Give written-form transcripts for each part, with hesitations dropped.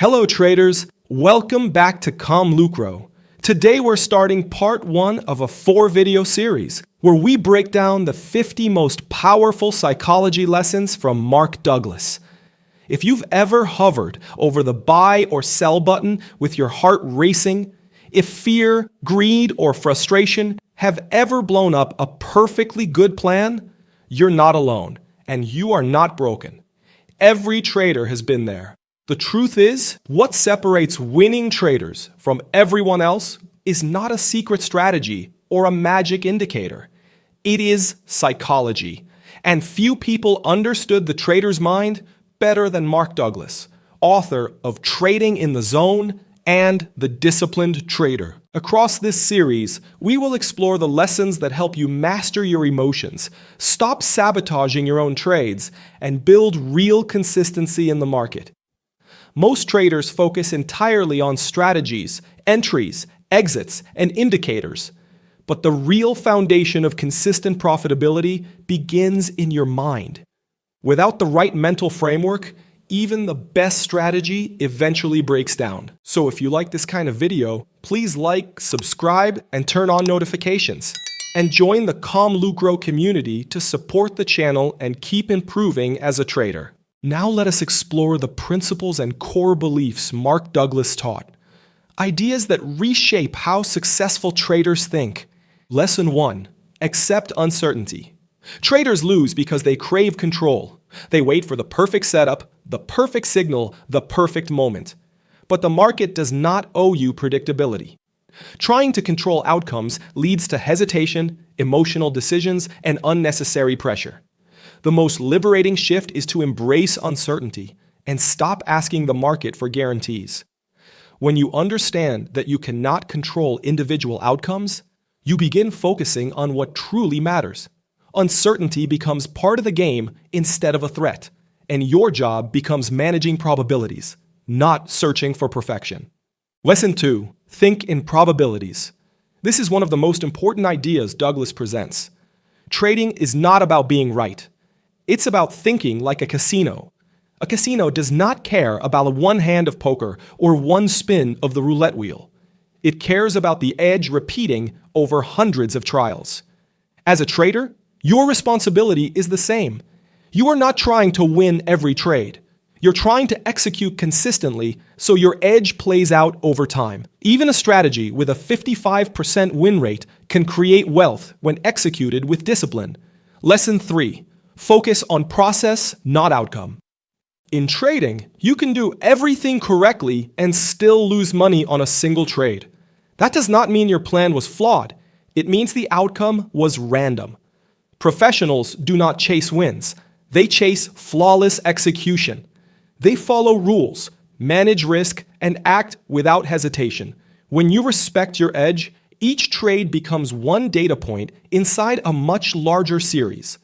Hello traders, welcome back to ComLucro. Today we're starting part 1 of a 4-video series where we break down the 50 most powerful psychology lessons from Mark Douglas. If you've ever hovered over the buy or sell button with your heart racing, if fear, greed, or frustration have ever blown up a perfectly good plan, you're not alone and you are not broken. Every trader has been there. The truth is, what separates winning traders from everyone else is not a secret strategy or a magic indicator. It is psychology. And few people understood the trader's mind better than Mark Douglas, author of Trading in the Zone and The Disciplined Trader. Across this series, we will explore the lessons that help you master your emotions, stop sabotaging your own trades, and build real consistency in the market. Most traders focus entirely on strategies, entries, exits, and indicators. But the real foundation of consistent profitability begins in your mind. Without the right mental framework, even the best strategy eventually breaks down. So if you like this kind of video, please like, subscribe, and turn on notifications. And join the ComLucro community to support the channel and keep improving as a trader. Now let us explore the principles and core beliefs Mark Douglas taught. Ideas that reshape how successful traders think. Lesson 1. Accept uncertainty. Traders lose because they crave control. They wait for the perfect setup, the perfect signal, the perfect moment. But the market does not owe you predictability. Trying to control outcomes leads to hesitation, emotional decisions, and unnecessary pressure. The most liberating shift is to embrace uncertainty and stop asking the market for guarantees. When you understand that you cannot control individual outcomes, you begin focusing on what truly matters. Uncertainty becomes part of the game instead of a threat, and your job becomes managing probabilities, not searching for perfection. Lesson 2. Think in probabilities. This is one of the most important ideas Douglas presents. Trading is not about being right. It's about thinking like a casino. A casino does not care about one hand of poker or one spin of the roulette wheel. It cares about the edge repeating over hundreds of trials. As a trader, your responsibility is the same. You are not trying to win every trade. You're trying to execute consistently so your edge plays out over time. Even a strategy with a 55% win rate can create wealth when executed with discipline. Lesson 3. Focus on process, not outcome. In trading, you can do everything correctly and still lose money on a single trade. That does not mean your plan was flawed. It means the outcome was random. Professionals do not chase wins. They chase flawless execution. They follow rules, manage risk, and act without hesitation. When you respect your edge, each trade becomes one data point inside a much larger series.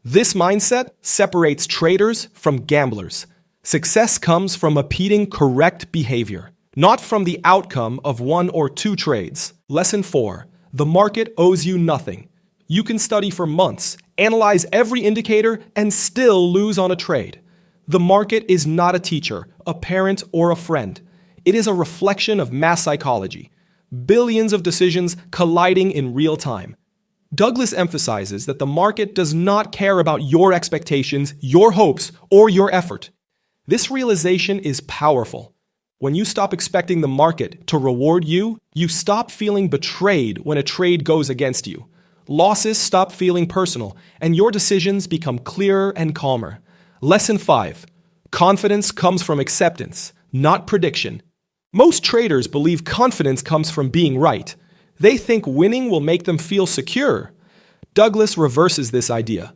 This mindset separates traders from gamblers. Success comes from repeating correct behavior, not from the outcome of 1 or 2 trades. Lesson 4. The market owes you nothing. You can study for months, analyze every indicator, and still lose on a trade. The market is not a teacher, a parent, or a friend. It is a reflection of mass psychology. Billions of decisions colliding in real time. Douglas emphasizes that the market does not care about your expectations, your hopes, or your effort. This realization is powerful. When you stop expecting the market to reward you, you stop feeling betrayed when a trade goes against you. Losses stop feeling personal, and your decisions become clearer and calmer. Lesson 5. Confidence comes from acceptance, not prediction. Most traders believe confidence comes from being right. They think winning will make them feel secure. Douglas reverses this idea.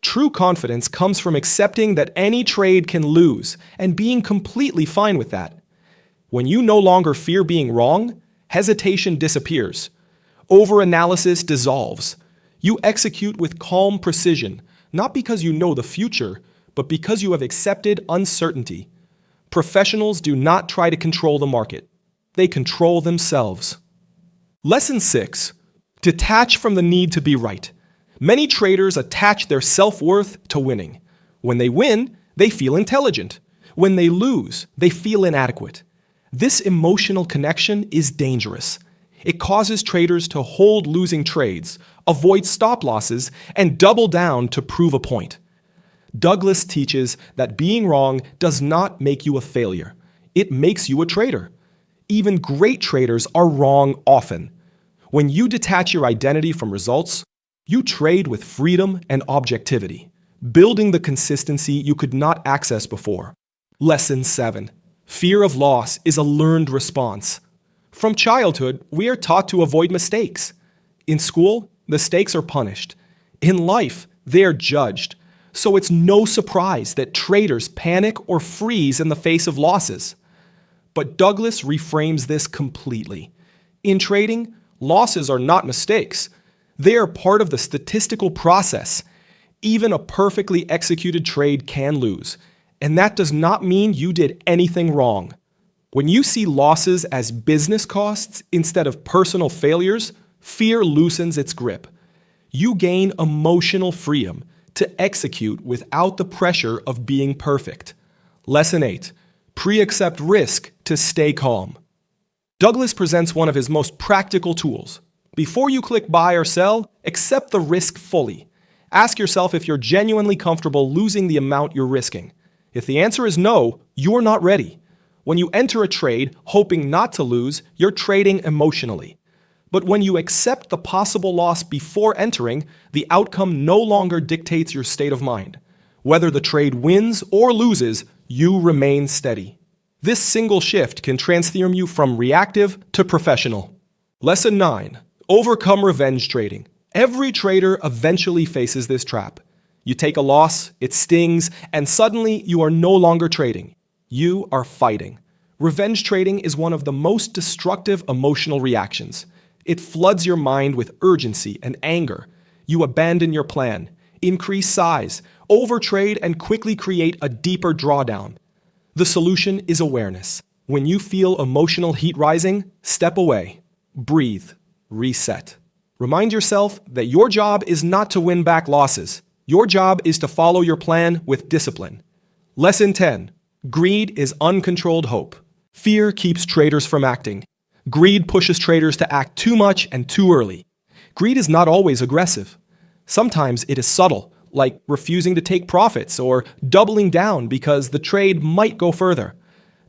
True confidence comes from accepting that any trade can lose and being completely fine with that. When you no longer fear being wrong, hesitation disappears. Overanalysis dissolves. You execute with calm precision, not because you know the future, but because you have accepted uncertainty. Professionals do not try to control the market. They control themselves. Lesson 6. Detach from the need to be right. Many traders attach their self-worth to winning. When they win, they feel intelligent. When they lose, they feel inadequate. This emotional connection is dangerous. It causes traders to hold losing trades, avoid stop losses, and double down to prove a point. Douglas teaches that being wrong does not make you a failure. It makes you a trader. Even great traders are wrong often. When you detach your identity from results, you trade with freedom and objectivity, building the consistency you could not access before. Lesson 7. Fear of loss is a learned response. From childhood, we are taught to avoid mistakes. In school, the stakes are punished. In life, they are judged. So it's no surprise that traders panic or freeze in the face of losses. But Douglas reframes this completely. In trading, losses are not mistakes. They are part of the statistical process. Even a perfectly executed trade can lose. And that does not mean you did anything wrong. When you see losses as business costs instead of personal failures, fear loosens its grip. You gain emotional freedom to execute without the pressure of being perfect. Lesson 8. Pre-accept risk to stay calm. Douglas presents one of his most practical tools. Before you click buy or sell, accept the risk fully. Ask yourself if you're genuinely comfortable losing the amount you're risking. If the answer is no, you're not ready. When you enter a trade hoping not to lose, you're trading emotionally. But when you accept the possible loss before entering, the outcome no longer dictates your state of mind. Whether the trade wins or loses, you remain steady. This single shift can transform you from reactive to professional. Lesson 9. Overcome revenge trading. Every trader eventually faces this trap. You take a loss, it stings, and suddenly you are no longer trading. You are fighting. Revenge trading is one of the most destructive emotional reactions. It floods your mind with urgency and anger. You abandon your plan, increase size, overtrade, and quickly create a deeper drawdown. The solution is awareness. When you feel emotional heat rising, step away, breathe, reset. Remind yourself that your job is not to win back losses. Your job is to follow your plan with discipline. Lesson 10. Greed is uncontrolled hope. Fear keeps traders from acting. Greed pushes traders to act too much and too early. Greed is not always aggressive. Sometimes it is subtle, like refusing to take profits or doubling down because the trade might go further.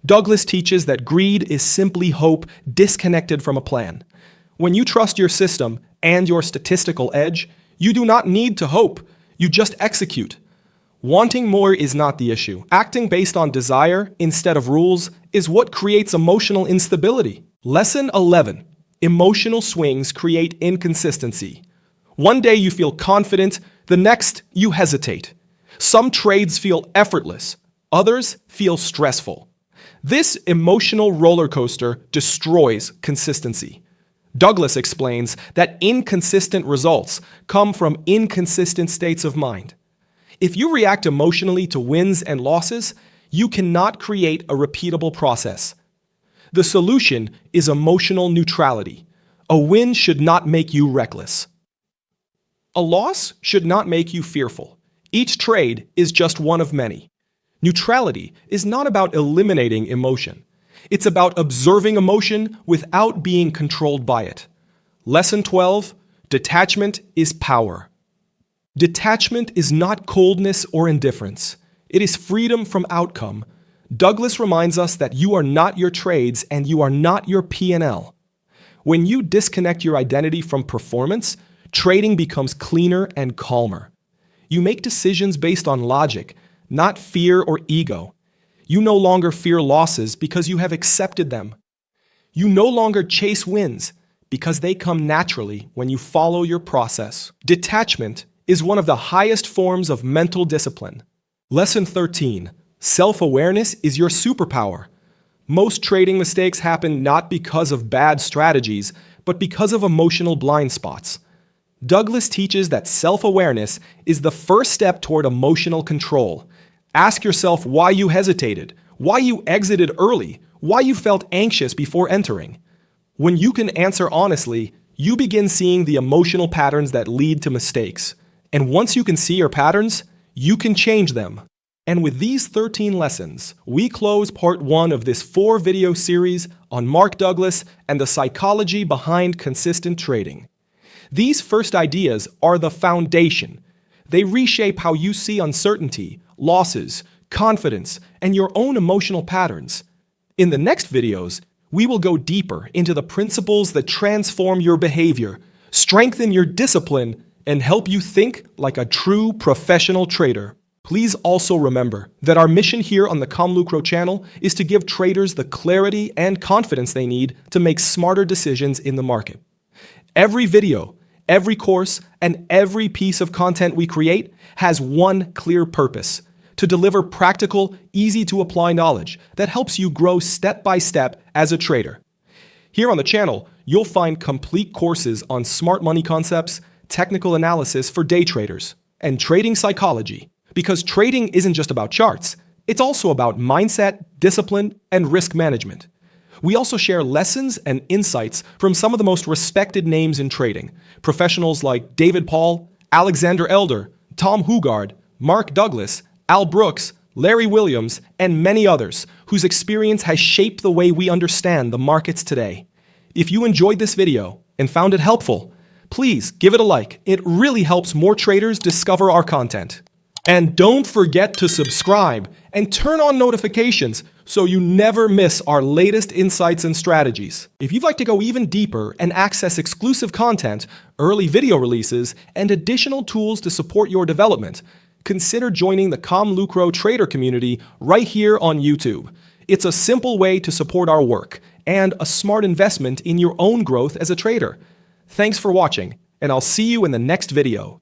Douglas teaches that greed is simply hope disconnected from a plan. When you trust your system and your statistical edge, you do not need to hope. You just execute. Wanting more is not the issue. Acting based on desire instead of rules is what creates emotional instability. Lesson 11. Emotional swings create inconsistency. One day you feel confident, the next you hesitate. Some trades feel effortless, others feel stressful. This emotional roller coaster destroys consistency. Douglas explains that inconsistent results come from inconsistent states of mind. If you react emotionally to wins and losses, you cannot create a repeatable process. The solution is emotional neutrality. A win should not make you reckless. A loss should not make you fearful. Each trade is just one of many. Neutrality is not about eliminating emotion. It's about observing emotion without being controlled by it. Lesson 12. Detachment is power. Detachment is not coldness or indifference. It is freedom from outcome. Douglas reminds us that you are not your trades and you are not your P&L. When you disconnect your identity from performance, trading becomes cleaner and calmer. You make decisions based on logic, not fear or ego. You no longer fear losses because you have accepted them. You no longer chase wins because they come naturally when you follow your process. Detachment is one of the highest forms of mental discipline. Lesson 13. Self-awareness is your superpower. Most trading mistakes happen not because of bad strategies, but because of emotional blind spots. Douglas teaches that self-awareness is the first step toward emotional control. Ask yourself why you hesitated, why you exited early, why you felt anxious before entering. When you can answer honestly, you begin seeing the emotional patterns that lead to mistakes. And once you can see your patterns, you can change them. And with these 13 lessons, we close part 1 of this 4-video series on Mark Douglas and the psychology behind consistent trading. These first ideas are the foundation. They reshape how you see uncertainty, losses, confidence, and your own emotional patterns. In the next videos, we will go deeper into the principles that transform your behavior, strengthen your discipline, and help you think like a true professional trader. Please also remember that our mission here on the ComLucro channel is to give traders the clarity and confidence they need to make smarter decisions in the market. Every video, every course, and every piece of content we create has one clear purpose: to deliver practical, easy-to-apply knowledge that helps you grow step by step as a trader. Here on the channel, you'll find complete courses on smart money concepts, technical analysis for day traders, and trading psychology. Because trading isn't just about charts, it's also about mindset, discipline, and risk management. We also share lessons and insights from some of the most respected names in trading, professionals like David Paul, Alexander Elder, Tom Hugard, Mark Douglas, Al Brooks, Larry Williams, and many others whose experience has shaped the way we understand the markets today. If you enjoyed this video and found it helpful, please give it a like. It really helps more traders discover our content. And don't forget to subscribe and turn on notifications so you never miss our latest insights and strategies. If you'd like to go even deeper and access exclusive content, early video releases, and additional tools to support your development, consider joining the ComLucro trader community right here on YouTube. It's a simple way to support our work and a smart investment in your own growth as a trader. Thanks for watching, and I'll see you in the next video.